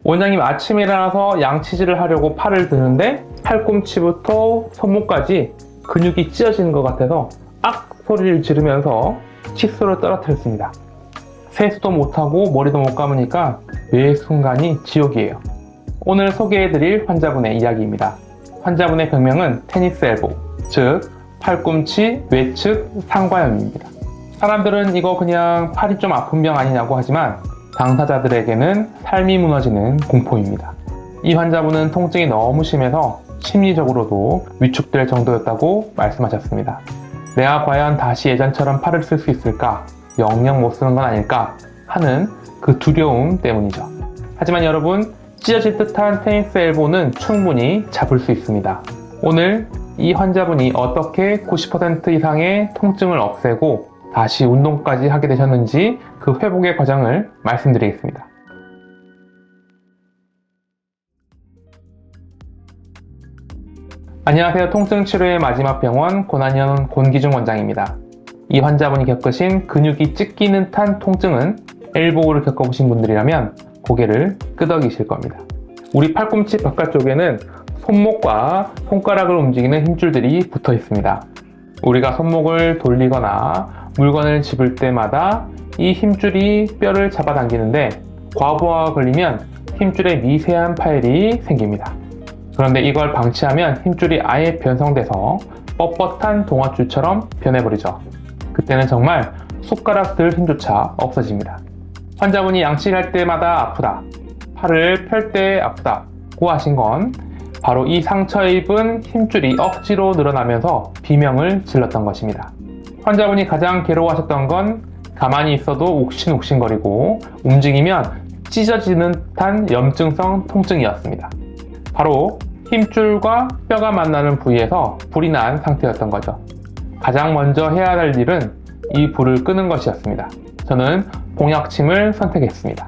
원장님 아침에 일어나서 양치질을 하려고 팔을 드는데 팔꿈치부터 손목까지 근육이 찢어지는 것 같아서 악 소리를 지르면서 칫솔을 떨어뜨렸습니다. 세수도 못하고 머리도 못 감으니까 매 순간이 지옥이에요. 오늘 소개해드릴 환자분의 이야기입니다. 환자분의 병명은 테니스 엘보, 즉 팔꿈치 외측 상과염입니다. 사람들은 이거 그냥 팔이 좀 아픈 병 아니냐고 하지만 당사자들에게는 삶이 무너지는 공포입니다. 이 환자분은 통증이 너무 심해서 심리적으로도 위축될 정도였다고 말씀하셨습니다. 내가 과연 다시 예전처럼 팔을 쓸 수 있을까? 영영 못 쓰는 건 아닐까? 하는 그 두려움 때문이죠. 하지만 여러분, 찢어질 듯한 테니스 엘보는 충분히 잡을 수 있습니다. 오늘 이 환자분이 어떻게 90% 이상의 통증을 없애고 다시 운동까지 하게 되셨는지 그 회복의 과정을 말씀드리겠습니다. 안녕하세요. 통증치료의 마지막 병원 권한현 권기중 원장입니다. 이 환자분이 겪으신 근육이 찢기는 듯한 통증은 엘보를 겪어보신 분들이라면 고개를 끄덕이실 겁니다. 우리 팔꿈치 바깥쪽에는 손목과 손가락을 움직이는 힘줄들이 붙어 있습니다. 우리가 손목을 돌리거나 물건을 집을 때마다 이 힘줄이 뼈를 잡아당기는데 과부하가 걸리면 힘줄에 미세한 파열이 생깁니다. 그런데 이걸 방치하면 힘줄이 아예 변성돼서 뻣뻣한 동아줄처럼 변해버리죠. 그때는 정말 숟가락 들 힘조차 없어집니다. 환자분이 양치할 때마다 아프다, 팔을 펼 때 아프다고 하신 건 바로 이 상처 입은 힘줄이 억지로 늘어나면서 비명을 질렀던 것입니다. 환자분이 가장 괴로워하셨던 건 가만히 있어도 옥신옥신거리고 움직이면 찢어지는 듯한 염증성 통증이었습니다. 바로 힘줄과 뼈가 만나는 부위에서 불이 난 상태였던 거죠. 가장 먼저 해야 할 일은 이 불을 끄는 것이었습니다. 저는 봉약침을 선택했습니다.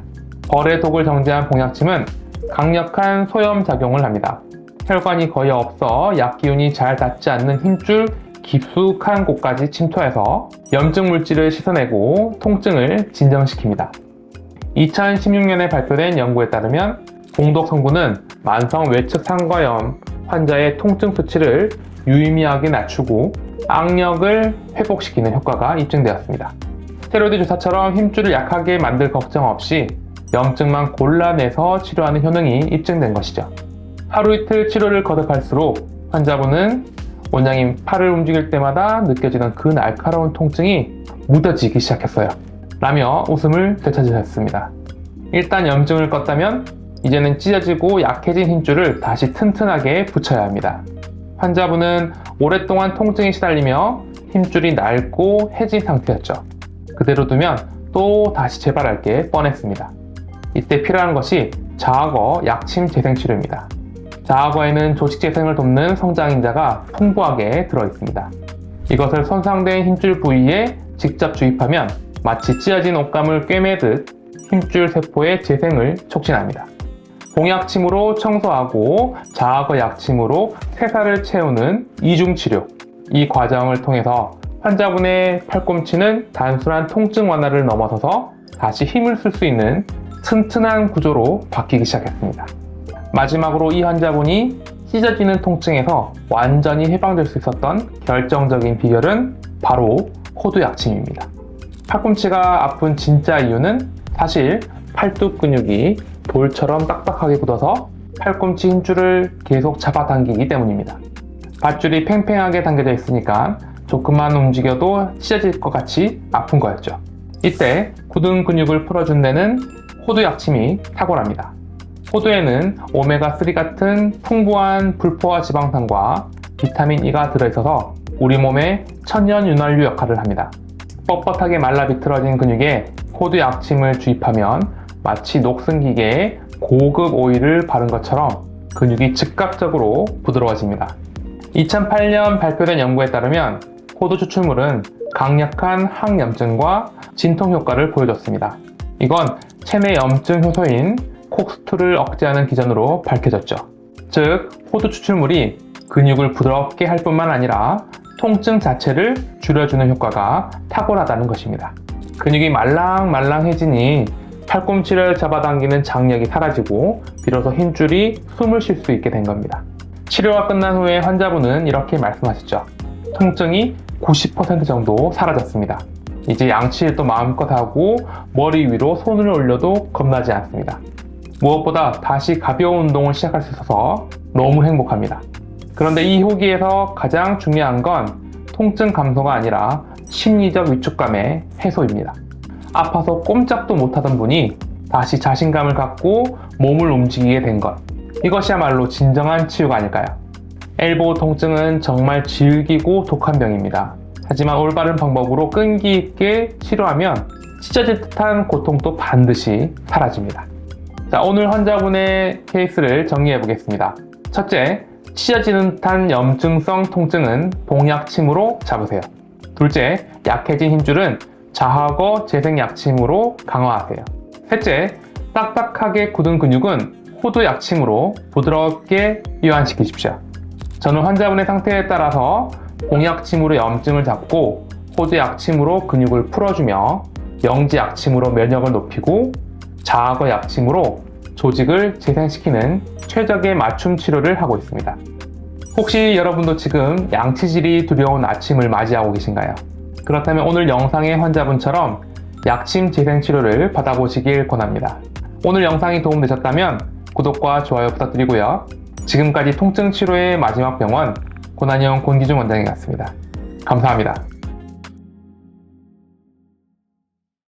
벌의 독을 정제한 봉약침은 강력한 소염 작용을 합니다. 혈관이 거의 없어 약기운이 잘 닿지 않는 힘줄 깊숙한 곳까지 침투해서 염증 물질을 씻어내고 통증을 진정시킵니다. 2016년에 발표된 연구에 따르면 공독 성분은 만성 외측 상과염 환자의 통증 수치를 유의미하게 낮추고 악력을 회복시키는 효과가 입증되었습니다. 스테로이드 주사처럼 힘줄을 약하게 만들 걱정 없이 염증만 골라내서 치료하는 효능이 입증된 것이죠. 하루 이틀 치료를 거듭할수록 환자분은 원장님 팔을 움직일 때마다 느껴지는 그 날카로운 통증이 무뎌지기 시작했어요 라며 웃음을 되찾으셨습니다. 일단 염증을 껐다면 이제는 찢어지고 약해진 힘줄을 다시 튼튼하게 붙여야 합니다. 환자분은 오랫동안 통증에 시달리며 힘줄이 낡고 해진 상태였죠. 그대로 두면 또 다시 재발할 게 뻔했습니다. 이때 필요한 것이 자악어 약침 재생 치료입니다. 자악어에는 조직 재생을 돕는 성장인자가 풍부하게 들어있습니다. 이것을 손상된 힘줄 부위에 직접 주입하면 마치 찢어진 옷감을 꿰매듯 힘줄 세포의 재생을 촉진합니다. 봉약침으로 청소하고 자악어 약침으로 새살을 채우는 이중치료. 이 과정을 통해서 환자분의 팔꿈치는 단순한 통증 완화를 넘어서서 다시 힘을 쓸 수 있는 튼튼한 구조로 바뀌기 시작했습니다. 마지막으로 이 환자분이 찢어지는 통증에서 완전히 해방될 수 있었던 결정적인 비결은 바로 호두 약침입니다. 팔꿈치가 아픈 진짜 이유는 사실 팔뚝 근육이 돌처럼 딱딱하게 굳어서 팔꿈치 힘줄을 계속 잡아당기기 때문입니다. 밧줄이 팽팽하게 당겨져 있으니까 조금만 움직여도 찢어질 것 같이 아픈 거였죠. 이때 굳은 근육을 풀어준 데는 호두 약침이 탁월합니다. 호두에는 오메가3 같은 풍부한 불포화 지방산과 비타민 E가 들어있어서 우리 몸의 천연 윤활유 역할을 합니다. 뻣뻣하게 말라 비틀어진 근육에 호두 약침을 주입하면 마치 녹슨 기계에 고급 오일을 바른 것처럼 근육이 즉각적으로 부드러워집니다. 2008년 발표된 연구에 따르면 호두 추출물은 강력한 항염증과 진통 효과를 보여줬습니다. 이건 체내 염증 효소인 콕스2를 억제하는 기전으로 밝혀졌죠. 즉, 호두 추출물이 근육을 부드럽게 할 뿐만 아니라 통증 자체를 줄여주는 효과가 탁월하다는 것입니다. 근육이 말랑말랑해지니 팔꿈치를 잡아당기는 장력이 사라지고 비로소 힘줄이 숨을 쉴 수 있게 된 겁니다. 치료가 끝난 후에 환자분은 이렇게 말씀하셨죠. 통증이 90% 정도 사라졌습니다. 이제 양치를 또 마음껏 하고 머리 위로 손을 올려도 겁나지 않습니다. 무엇보다 다시 가벼운 운동을 시작할 수 있어서 너무 행복합니다. 그런데 이 후기에서 가장 중요한 건 통증 감소가 아니라 심리적 위축감의 해소입니다. 아파서 꼼짝도 못하던 분이 다시 자신감을 갖고 몸을 움직이게 된 것. 이것이야말로 진정한 치유가 아닐까요? 엘보우 통증은 정말 질기고 독한 병입니다. 하지만 올바른 방법으로 끈기 있게 치료하면 찢어질 듯한 고통도 반드시 사라집니다. 자, 오늘 환자분의 케이스를 정리해 보겠습니다. 첫째, 찢어지는 듯한 염증성 통증은 봉약침으로 잡으세요. 둘째, 약해진 힘줄은 자하거 재생약침으로 강화하세요. 셋째, 딱딱하게 굳은 근육은 호두 약침으로 부드럽게 이완시키십시오. 저는 환자분의 상태에 따라서 봉약침으로 염증을 잡고 호두 약침으로 근육을 풀어주며 영지 약침으로 면역을 높이고 자하거 약침으로 조직을 재생시키는 최적의 맞춤 치료를 하고 있습니다. 혹시 여러분도 지금 양치질이 두려운 아침을 맞이하고 계신가요? 그렇다면 오늘 영상의 환자분처럼 약침 재생 치료를 받아보시길 권합니다. 오늘 영상이 도움되셨다면 구독과 좋아요 부탁드리고요. 지금까지 통증 치료의 마지막 병원 고난형 권기중 원장이었습니다. 감사합니다.